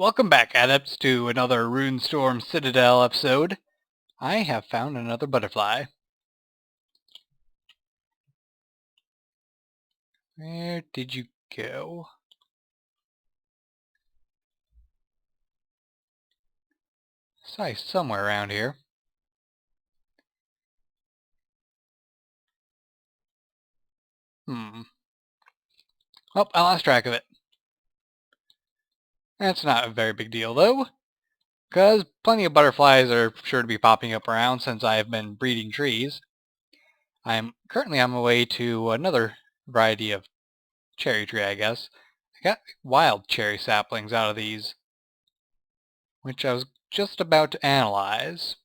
Welcome back, Adepts, to another Runestorm Citadel episode. I have found another butterfly. Where did you go? Saw you somewhere around here. Oh, I lost track of it. That's not a very big deal, though, because plenty of butterflies are sure to be popping up around since I have been breeding trees. I'm currently on my way to another variety of cherry tree, I guess. I got wild cherry saplings out of these, which I was just about to analyze.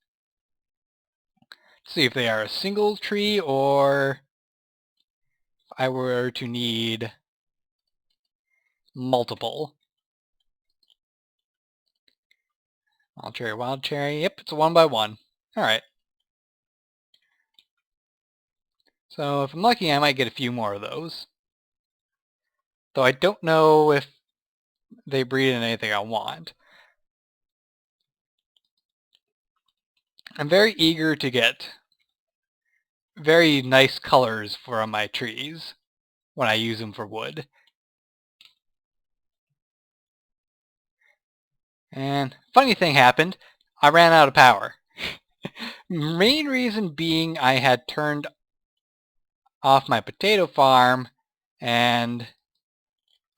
See if they are a single tree or if I were to need multiple. Wild cherry. Yep, it's a 1x1. Alright. So if I'm lucky, I might get a few more of those. Though I don't know if they breed in anything I want. I'm very eager to get very nice colors for my trees when I use them for wood. And funny thing happened, I ran out of power. Main reason being I had turned off my potato farm and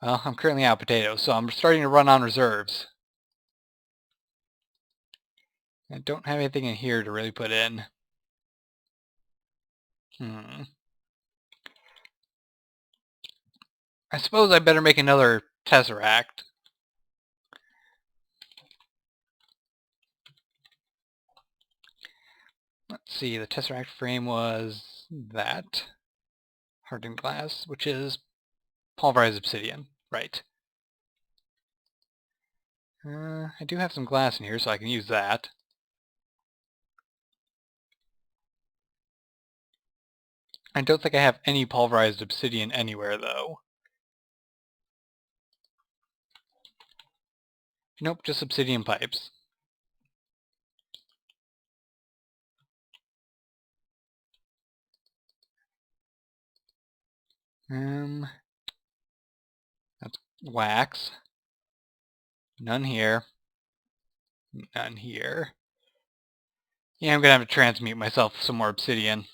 well, I'm currently out of potatoes, so I'm starting to run on reserves. I don't have anything in here to really put in. I suppose I better make another tesseract. Let's see, the tesseract frame was that. Hardened glass, which is pulverized obsidian. Right. I do have some glass in here, so I can use that. I don't think I have any pulverized obsidian anywhere, though. Nope, just obsidian pipes. That's wax. None here. None here. Yeah, I'm gonna have to transmute myself some more obsidian.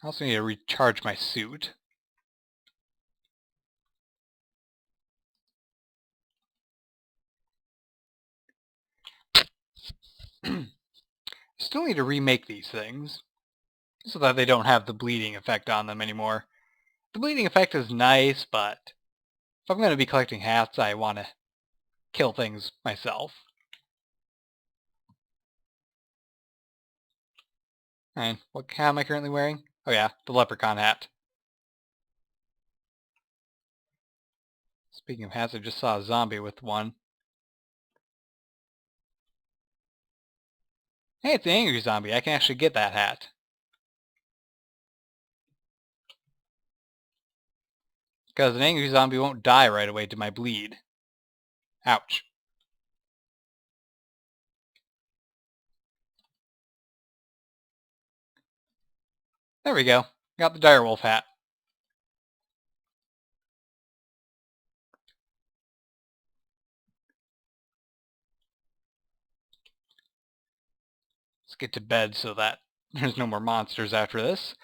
I also need to recharge my suit. Still need to remake these things so that they don't have the bleeding effect on them anymore. The bleeding effect is nice, but if I'm going to be collecting hats, I want to kill things myself. And what hat am I currently wearing? Oh yeah, the leprechaun hat. Speaking of hats, I just saw a zombie with one. Hey, it's an angry zombie. I can actually get that hat. Because an angry zombie won't die right away to my bleed. Ouch. There we go. Got the direwolf hat. Let's get to bed so that there's no more monsters after this.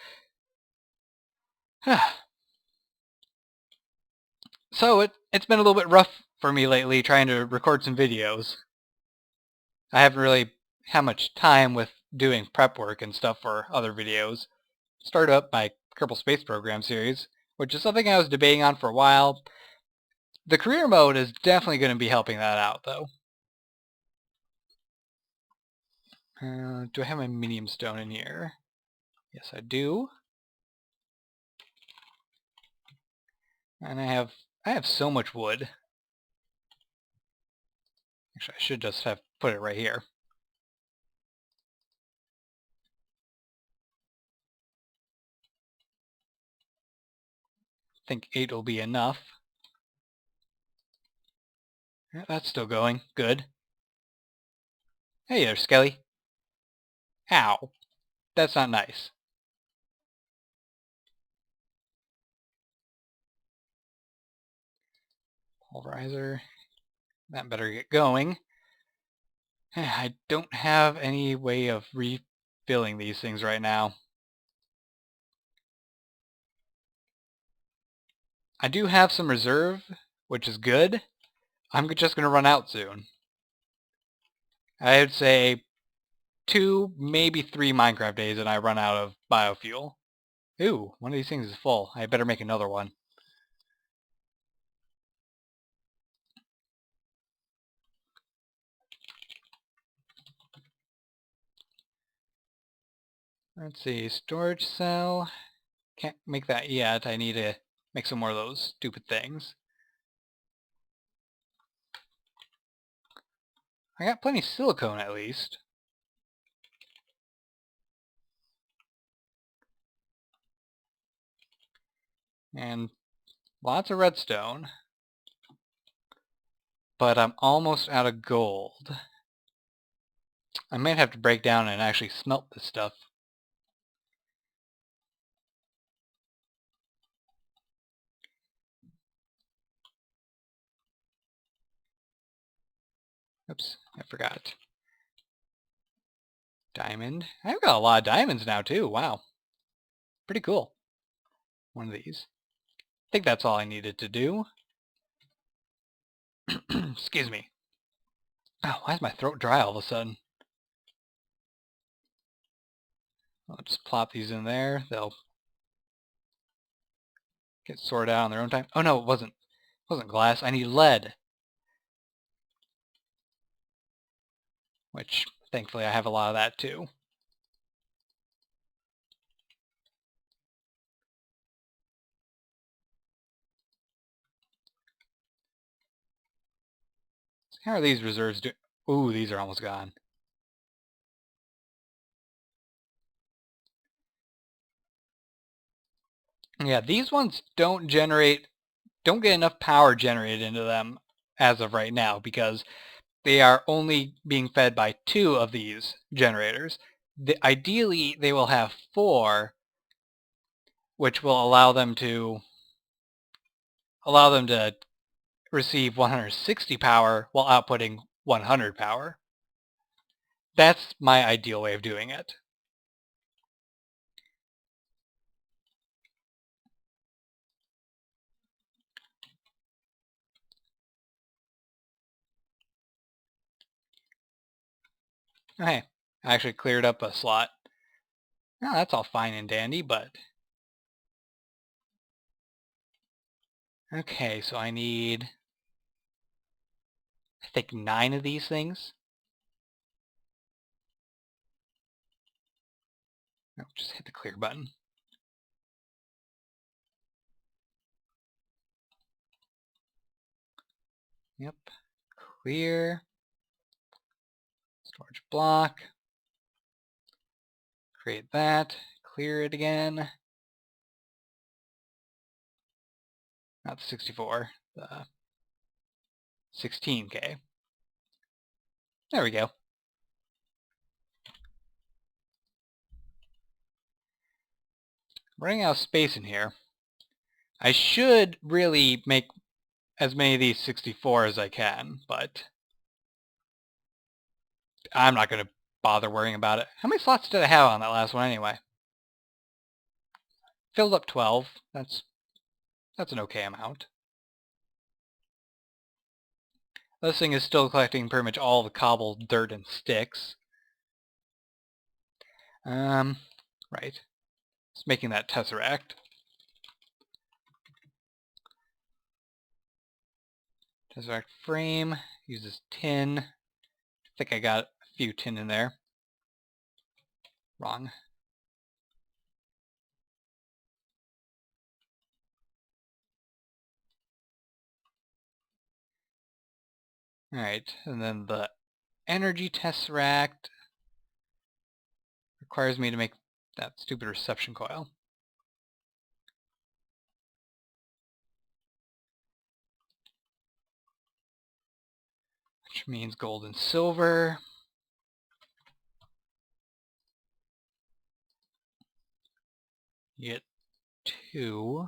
So it's been a little bit rough for me lately trying to record some videos. I haven't really had much time with doing prep work and stuff for other videos. Started up my Kerbal Space Program series, which is something I was debating on for a while. The career mode is definitely going to be helping that out, though. Do I have my minium stone in here? Yes, I do. And I have so much wood. Actually, I should just have put it right here. I think 8 will be enough. Yeah, that's still going. Good. Hey there, Skelly. Ow. That's not nice. Pulverizer. That better get going. I don't have any way of refilling these things right now. I do have some reserve, which is good. I'm just going to run out soon. I would say 2, maybe 3 Minecraft days and I run out of biofuel. Ooh, one of these things is full. I better make another one. Let's see, storage cell. Can't make that yet. I need to make some more of those stupid things. I got plenty of silicone at least. And lots of redstone. But I'm almost out of gold. I might have to break down and actually smelt this stuff. Oops, I forgot. Diamond. I've got a lot of diamonds now too. Wow. Pretty cool. One of these. I think that's all I needed to do. Excuse me. Oh, why is my throat dry all of a sudden? I'll just plop these in there. They'll get sorted out on their own time. Oh no, it wasn't glass. I need lead. Which, thankfully, I have a lot of that too. So how are these reserves doing? Ooh, these are almost gone. Yeah, these ones don't get enough power generated into them as of right now because they are only being fed by 2 of these generators. Ideally, they will have 4, which will allow them to receive 160 power while outputting 100 power. That's my ideal way of doing it. Hey, I actually cleared up a slot. Now that's all fine and dandy, but... Okay, so I need... I think 9 of these things. No, just hit the clear button. Yep. Clear. Storage block. Create that. Clear it again. Not the 64. The 16K. There we go. Running out of space in here. I should really make as many of these 64 as I can, but I'm not going to bother worrying about it. How many slots did I have on that last one anyway? Filled up 12. That's an okay amount. This thing is still collecting pretty much all the cobble, dirt, and sticks. Right. It's making that tesseract. Tesseract frame uses tin. I think I got a few tin in there. Wrong. Alright, and then the energy tesseract requires me to make that stupid reception coil. which means gold and silver. Get 2.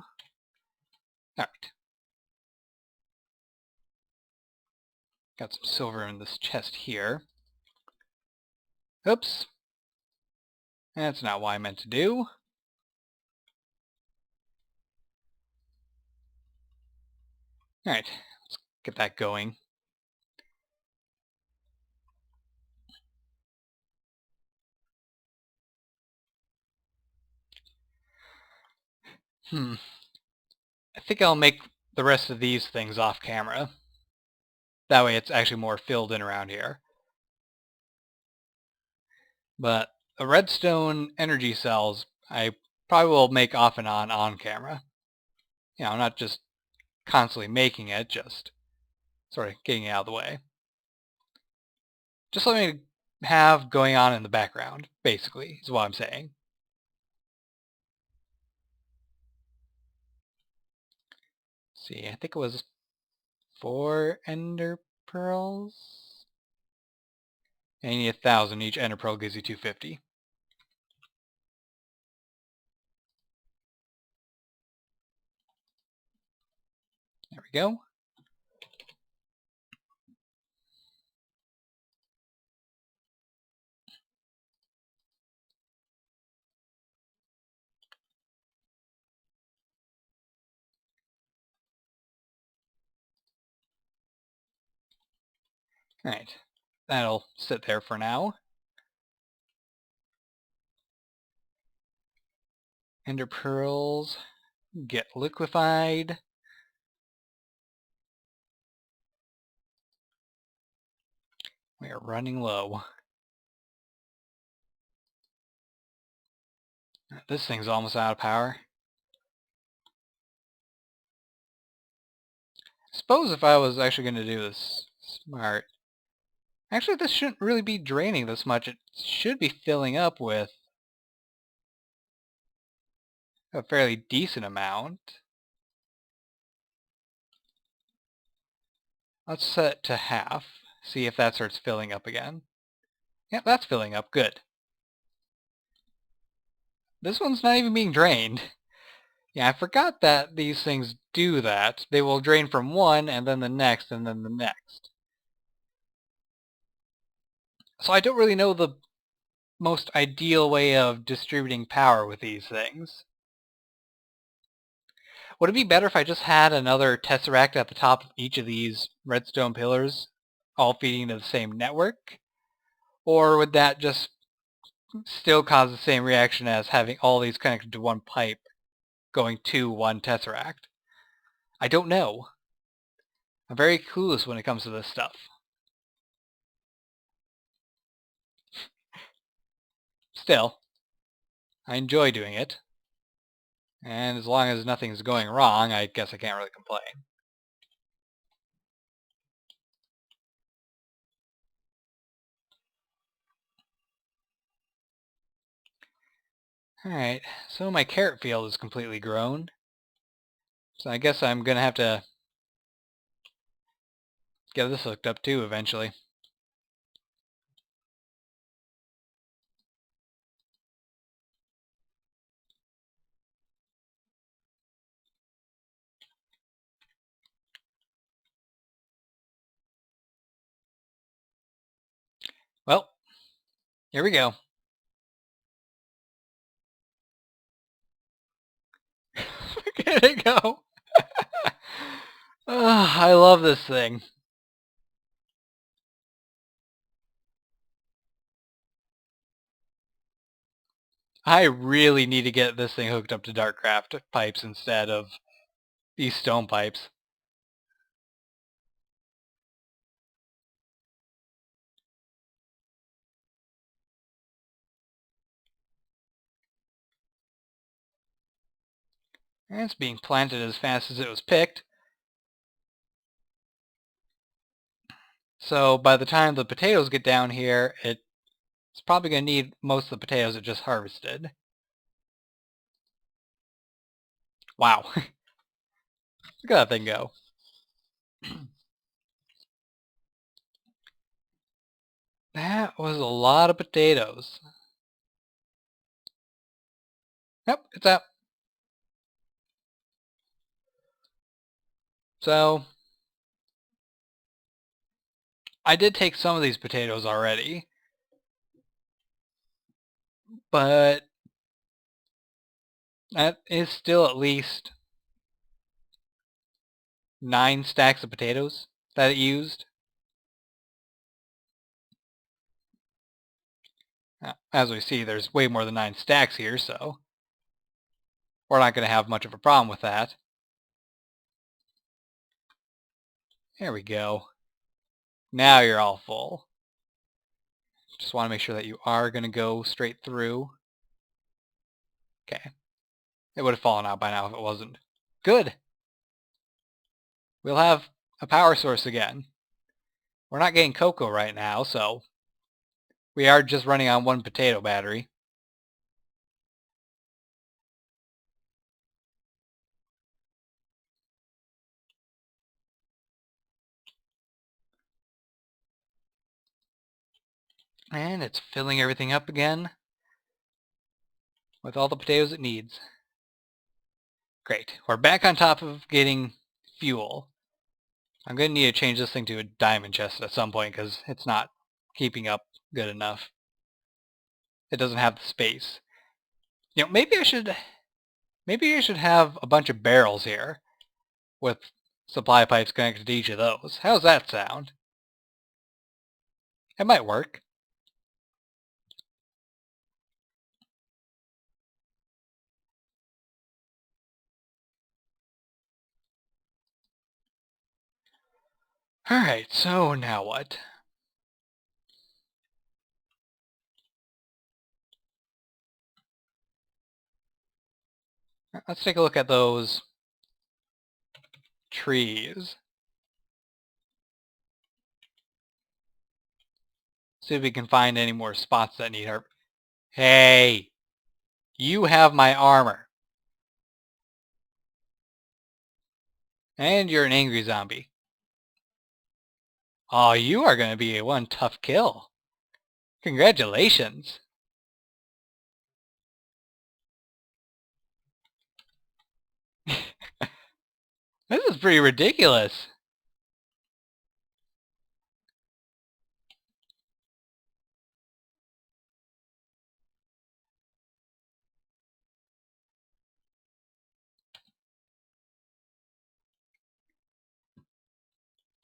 Alright. Got some silver in this chest here. Oops. That's not what I meant to do. Alright, let's get that going. I think I'll make the rest of these things off camera. That way it's actually more filled in around here. But the redstone energy cells I probably will make off and on camera. You know, not just constantly making it, just sort of getting it out of the way. Just something to have going on in the background, basically, is what I'm saying. See, I think it was 4 ender pearls. And you need 1,000. Each ender pearl gives you 250. There we go. Alright, that'll sit there for now. Ender pearls get liquefied. We are running low. This thing's almost out of power. I suppose if I was actually going to do this smart... Actually, this shouldn't really be draining this much. It should be filling up with a fairly decent amount. Let's set it to half. See if that starts filling up again. Yep, that's filling up. Good. This one's not even being drained. Yeah, I forgot that these things do that. They will drain from one, and then the next, and then the next. So I don't really know the most ideal way of distributing power with these things. Would it be better if I just had another tesseract at the top of each of these redstone pillars, all feeding into the same network? Or would that just still cause the same reaction as having all these connected to one pipe going to one tesseract? I don't know. I'm very clueless when it comes to this stuff. Still, I enjoy doing it. And as long as nothing's going wrong, I guess I can't really complain. Alright, so my carrot field is completely grown. So I guess I'm going to have to get this hooked up too eventually. Well, here we go. Look at it go. I love this thing. I really need to get this thing hooked up to Darkcraft pipes instead of these stone pipes. And it's being planted as fast as it was picked. So by the time the potatoes get down here, it's probably going to need most of the potatoes it just harvested. Wow. Look at that thing go. That was a lot of potatoes. Yep, it's out. So, I did take some of these potatoes already, but that is still at least 9 stacks of potatoes that it used. As we see, there's way more than 9 stacks here, so we're not going to have much of a problem with that. There we go. Now you're all full. Just want to make sure that you are going to go straight through. Okay. It would have fallen out by now if it wasn't. Good. We'll have a power source again. We're not getting cocoa right now, so we are just running on 1 potato battery. And it's filling everything up again with all the potatoes it needs. Great. We're back on top of getting fuel. I'm going to need to change this thing to a diamond chest at some point because it's not keeping up good enough. It doesn't have the space. You know, maybe I should have a bunch of barrels here with supply pipes connected to each of those. How's that sound? It might work. Alright, so now what? Let's take a look at those trees. See if we can find any more spots that need our... Hey! You have my armor. And you're an angry zombie. Oh, you are going to be a one tough kill. Congratulations. This is pretty ridiculous.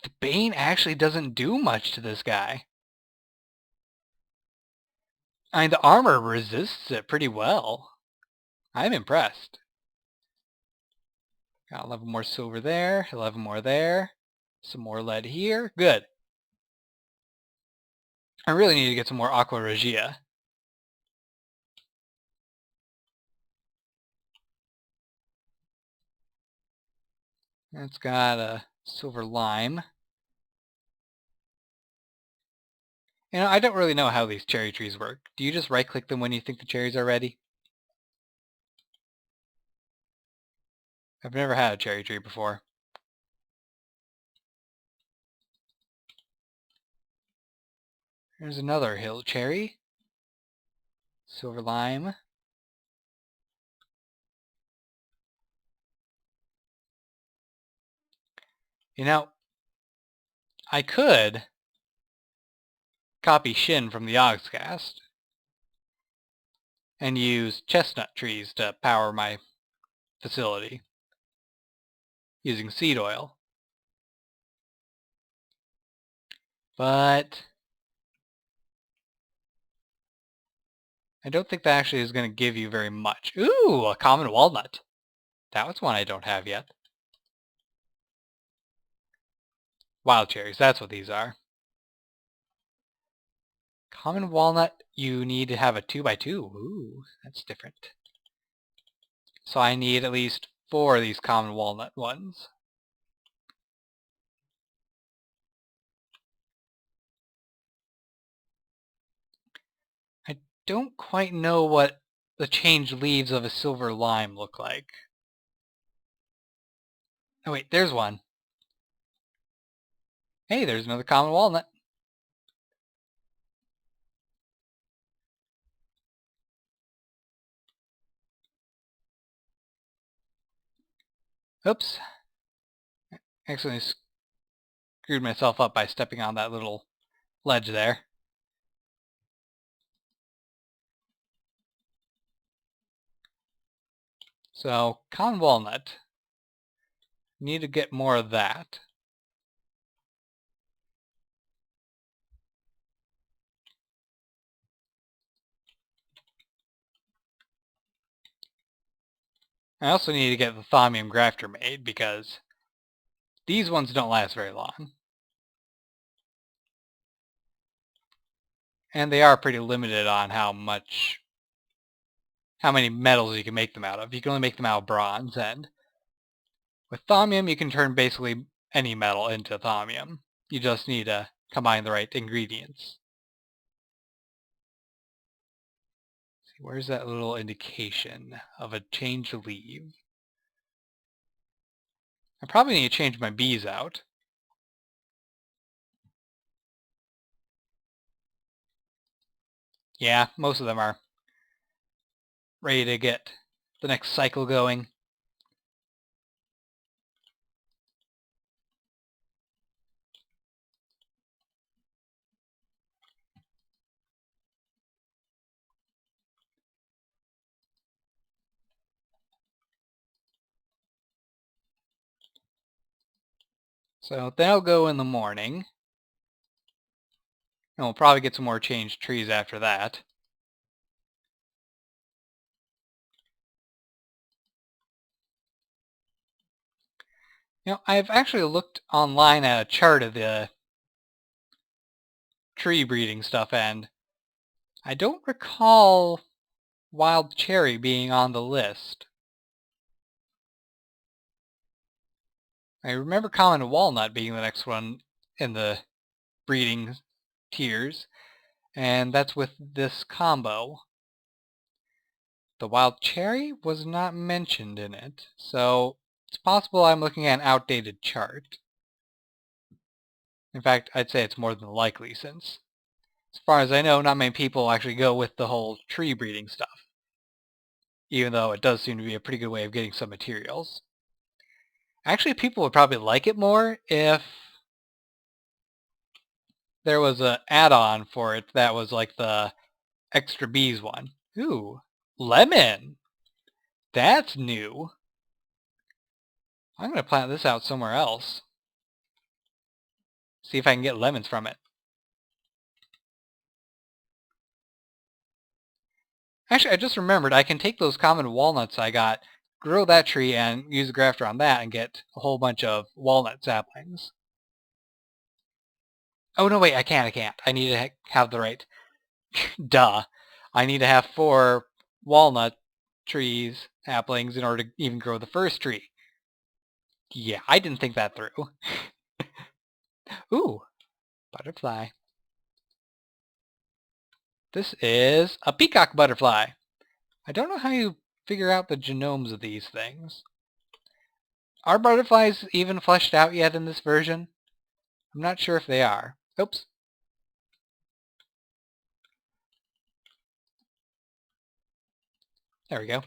The Bane actually doesn't do much to this guy. I mean, the armor resists it pretty well. I'm impressed. Got 11 more silver there, 11 more there, some more lead here. Good. I really need to get some more aqua regia. It's got a silver lime. You know, I don't really know how these cherry trees work. Do you just right-click them when you think the cherries are ready? I've never had a cherry tree before. There's another hill cherry. Silver lime. You know, I could copy Shin from the Oxcast and use chestnut trees to power my facility using seed oil. But I don't think that actually is going to give you very much. Ooh, a common walnut. That was one I don't have yet. Wild cherries, that's what these are. Common walnut, you need to have a 2x2. Ooh, that's different. So I need at least 4 of these common walnut ones. I don't quite know what the changed leaves of a silver lime look like. Oh wait, there's one. Hey, there's another common walnut. Oops. Accidentally screwed myself up by stepping on that little ledge there. So, common walnut. Need to get more of that. I also need to get the thaumium grafter made because these ones don't last very long. And they are pretty limited on how many metals you can make them out of. You can only make them out of bronze, and with thaumium you can turn basically any metal into thaumium. You just need to combine the right ingredients. See, where's that little indication of a change to leave? I probably need to change my bees out. Yeah, most of them are ready to get the next cycle going. So they'll go in the morning. And we'll probably get some more changed trees after that. I've actually looked online at a chart of the tree breeding stuff, and I don't recall wild cherry being on the list. I remember common walnut being the next one in the breeding tiers, and that's with this combo. The wild cherry was not mentioned in it, so it's possible I'm looking at an outdated chart. In fact, I'd say it's more than likely, since as far as I know, not many people actually go with the whole tree breeding stuff, even though it does seem to be a pretty good way of getting some materials. Actually, people would probably like it more if there was an add-on for it that was like the extra bees one. Ooh, lemon! That's new. I'm going to plant this out somewhere else. See if I can get lemons from it. Actually, I just remembered I can take those common walnuts I got, grow that tree, and use the grafter on that and get a whole bunch of walnut saplings. Oh, no, wait, I can't. I need to have the right... Duh. I need to have 4 walnut trees, saplings, in order to even grow the first tree. Yeah, I didn't think that through. Ooh, butterfly. This is a peacock butterfly. I don't know how you figure out the genomes of these things. Are butterflies even fleshed out yet in this version? I'm not sure if they are. Oops. There we go.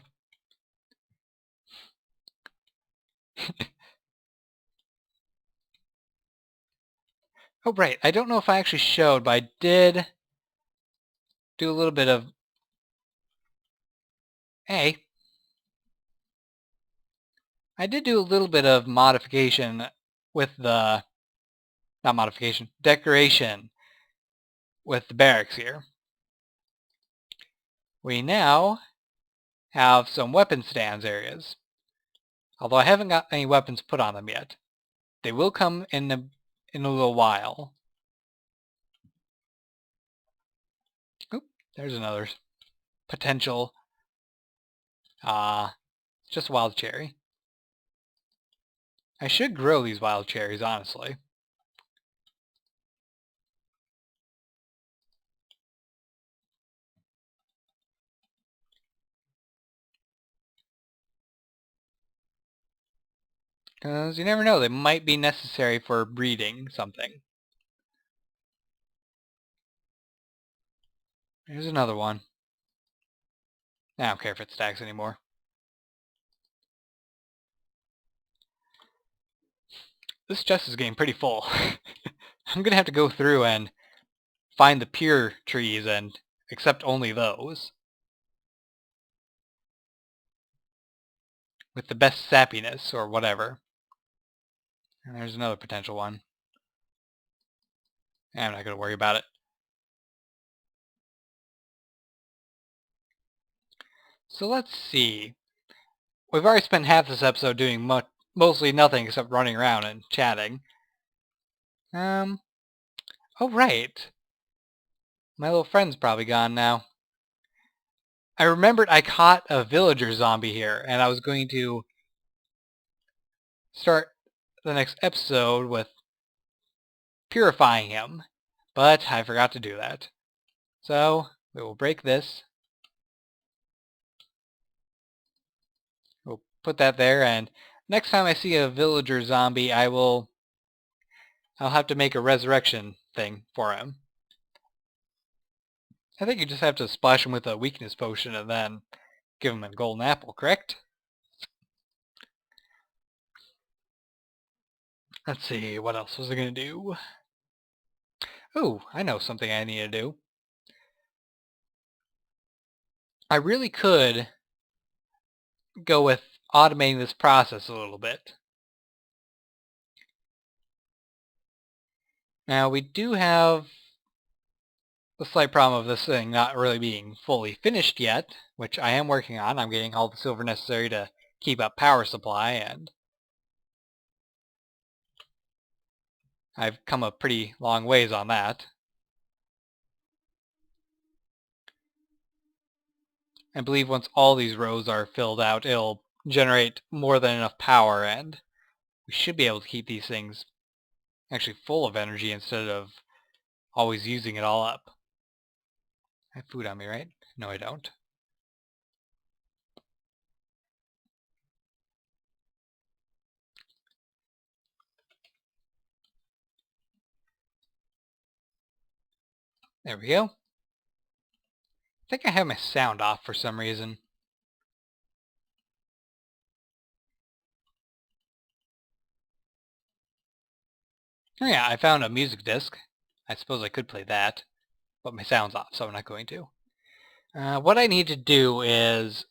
Oh, right. I don't know if I actually showed, but I did do a little bit of... Hey. I did do a little bit of modification with the... Not modification. Decoration with the barracks here. We now have some weapon stands areas. Although I haven't got any weapons put on them yet. They will come in a little while. Oop, there's another potential. Just wild cherry. I should grow these wild cherries, honestly. Because you never know, they might be necessary for breeding something. Here's another one. I don't care if it stacks anymore. this chest is getting pretty full. I'm gonna have to go through and find the pure trees and accept only those. With the best sappiness, or whatever. And there's another potential one. I'm not gonna worry about it. So let's see. We've already spent half this episode doing mostly nothing except running around and chatting. Oh right. My little friend's probably gone now. I remembered I caught a villager zombie here, and I was going to start the next episode with purifying him, but I forgot to do that. So, we will break this. We'll put that there, and next time I see a villager zombie, I'll have to make a resurrection thing for him. I think you just have to splash him with a weakness potion and then give him a golden apple, correct? Let's see, what else was I going to do? Ooh, I know something I need to do. I really could go with automating this process a little bit. Now, we do have the slight problem of this thing not really being fully finished yet, which I am working on. I'm getting all the silver necessary to keep up power supply, and I've come a pretty long ways on that. I believe once all these rows are filled out, it'll generate more than enough power, and we should be able to keep these things actually full of energy instead of always using it all up. I have food on me, right? No, I don't. There we go. I think I have my sound off for some reason. Oh yeah, I found a music disc. I suppose I could play that, but my sound's off, so I'm not going to. What I need to do is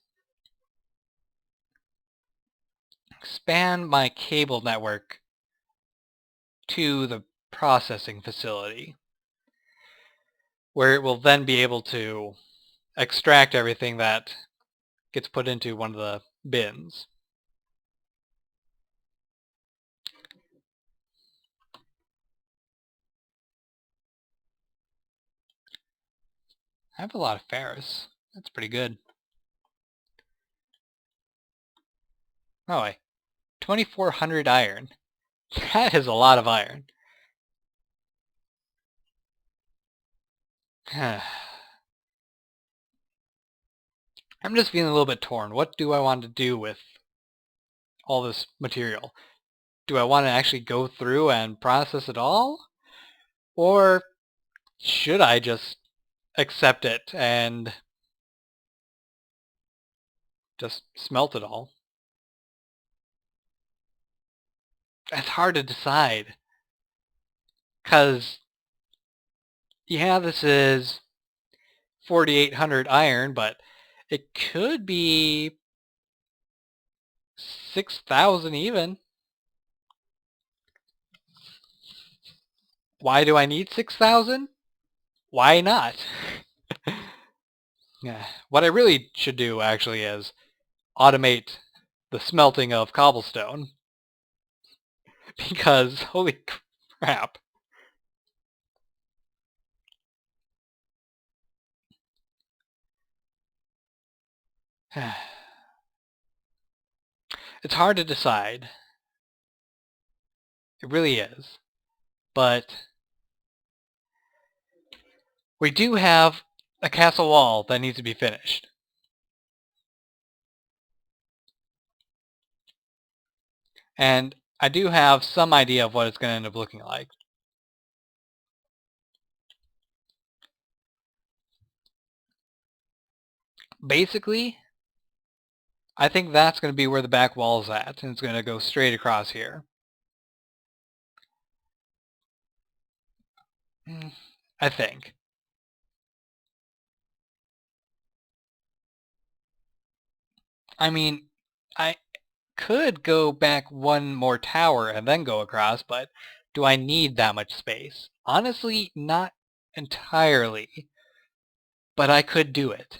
expand my cable network to the processing facility, where it will then be able to extract everything that gets put into one of the bins. I have a lot of ferrous. That's pretty good. Oh, wait. 2,400 iron. That is a lot of iron. I'm just feeling a little bit torn. What do I want to do with all this material? Do I want to actually go through and process it all? Or should I just accept it and just smelt it all? It's hard to decide. Because, yeah, this is 4,800 iron, but it could be 6,000 even. Why do I need 6,000? Why not? Yeah. What I really should do, actually, is automate the smelting of cobblestone. Because, holy crap. It's hard to decide. It really is. But we do have a castle wall that needs to be finished. And I do have some idea of what it's going to end up looking like. Basically, I think that's going to be where the back wall is at, and it's going to go straight across here. I think. I mean, I could go back one more tower and then go across, but do I need that much space? Honestly, not entirely, but I could do it.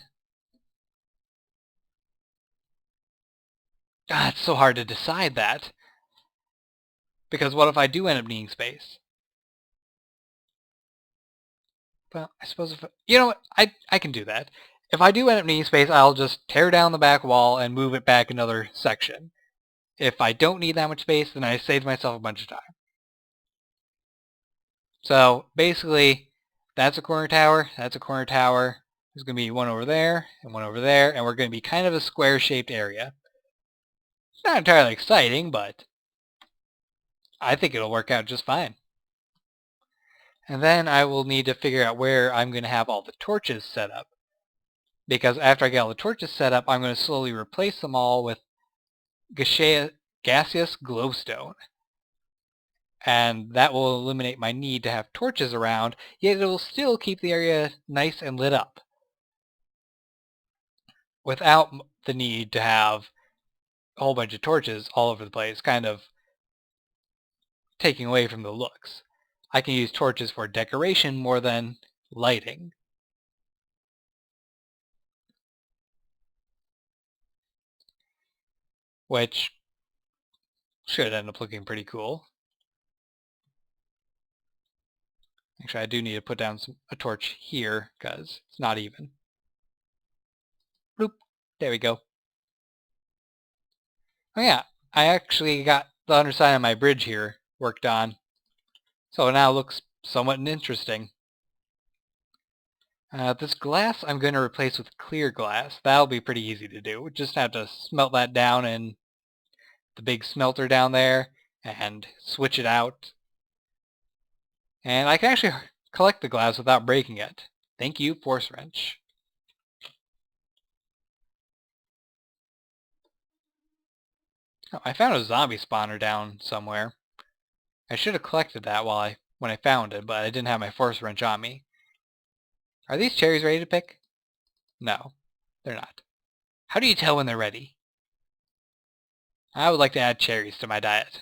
God, it's so hard to decide that. Because what if I do end up needing space? Well, I suppose if... You know what? I can do that. If I do end up needing space, I'll just tear down the back wall and move it back another section. If I don't need that much space, then I saved myself a bunch of time. So basically, that's a corner tower, that's a corner tower. There's going to be one over there, and one over there, and we're going to be kind of a square-shaped area. It's not entirely exciting, but I think it'll work out just fine. And then I will need to figure out where I'm going to have all the torches set up. Because after I get all the torches set up, I'm going to slowly replace them all with gaseous glowstone. And that will eliminate my need to have torches around, yet it will still keep the area nice and lit up, without the need to have a whole bunch of torches all over the place, kind of taking away from the looks. I can use torches for decoration more than lighting. Which should end up looking pretty cool. Actually, I do need to put down a torch here, because it's not even. Bloop. There we go. Oh yeah, I actually got the underside of my bridge here worked on. So it now looks somewhat interesting. This glass I'm going to replace with clear glass. That'll be pretty easy to do. We just have to smelt that down in the big smelter down there and switch it out. And I can actually collect the glass without breaking it. Thank you, Force Wrench. Oh, I found a zombie spawner down somewhere. I should have collected that when I found it, but I didn't have my Force Wrench on me. Are these cherries ready to pick? No, they're not. How do you tell when they're ready? I would like to add cherries to my diet.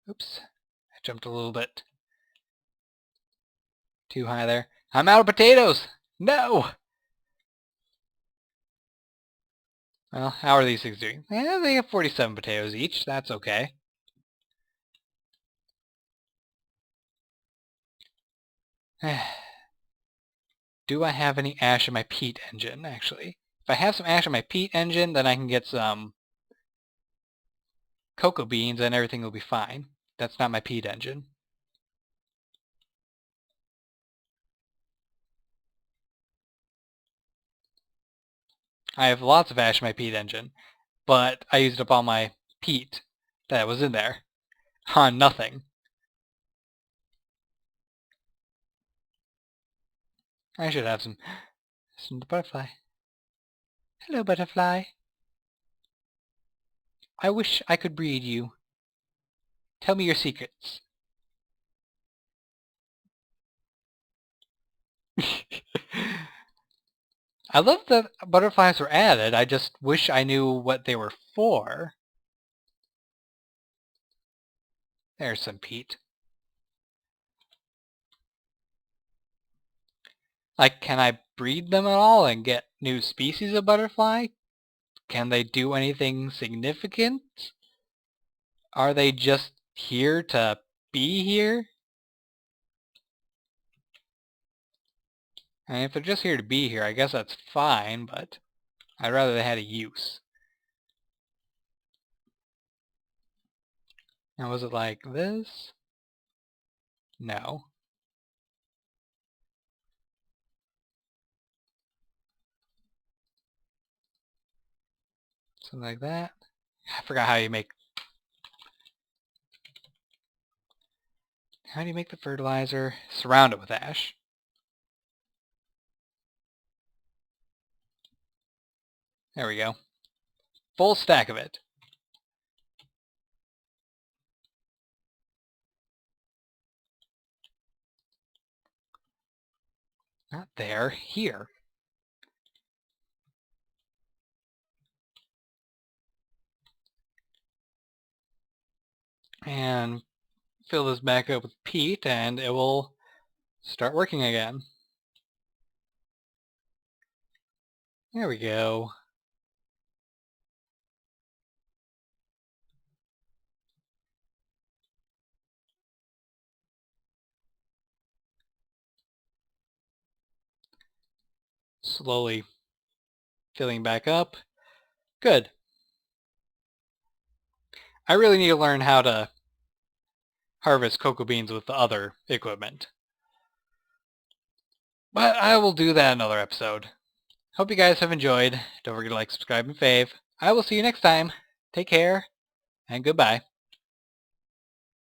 Oops, I jumped a little bit too high there. I'm out of potatoes! No! Well, how are these things doing? Yeah, they have 47 potatoes each. That's okay. Do I have any ash in my peat engine, actually? If I have some ash in my peat engine, then I can get some cocoa beans and everything will be fine. That's not my peat engine. I have lots of ash in my peat engine, but I used up all my peat that was in there on nothing. I should have some butterfly. Hello, butterfly. I wish I could breed you. Tell me your secrets. I love that butterflies were added. I just wish I knew what they were for. There's some peat. Like, can I breed them at all and get new species of butterfly? Can they do anything significant? Are they just here to be here? And if they're just here to be here, I guess that's fine, but I'd rather they had a use. Now, was it like this? No. Something like that. I forgot how you make... How do you make the fertilizer? Surround it with ash. There we go. Full stack of it. Not there, here. And fill this back up with peat and it will start working again. There we go. Slowly filling back up. Good. I really need to learn how to harvest cocoa beans with the other equipment. But I will do that in another episode. Hope you guys have enjoyed. Don't forget to like, subscribe, and fave. I will see you next time. Take care, and goodbye.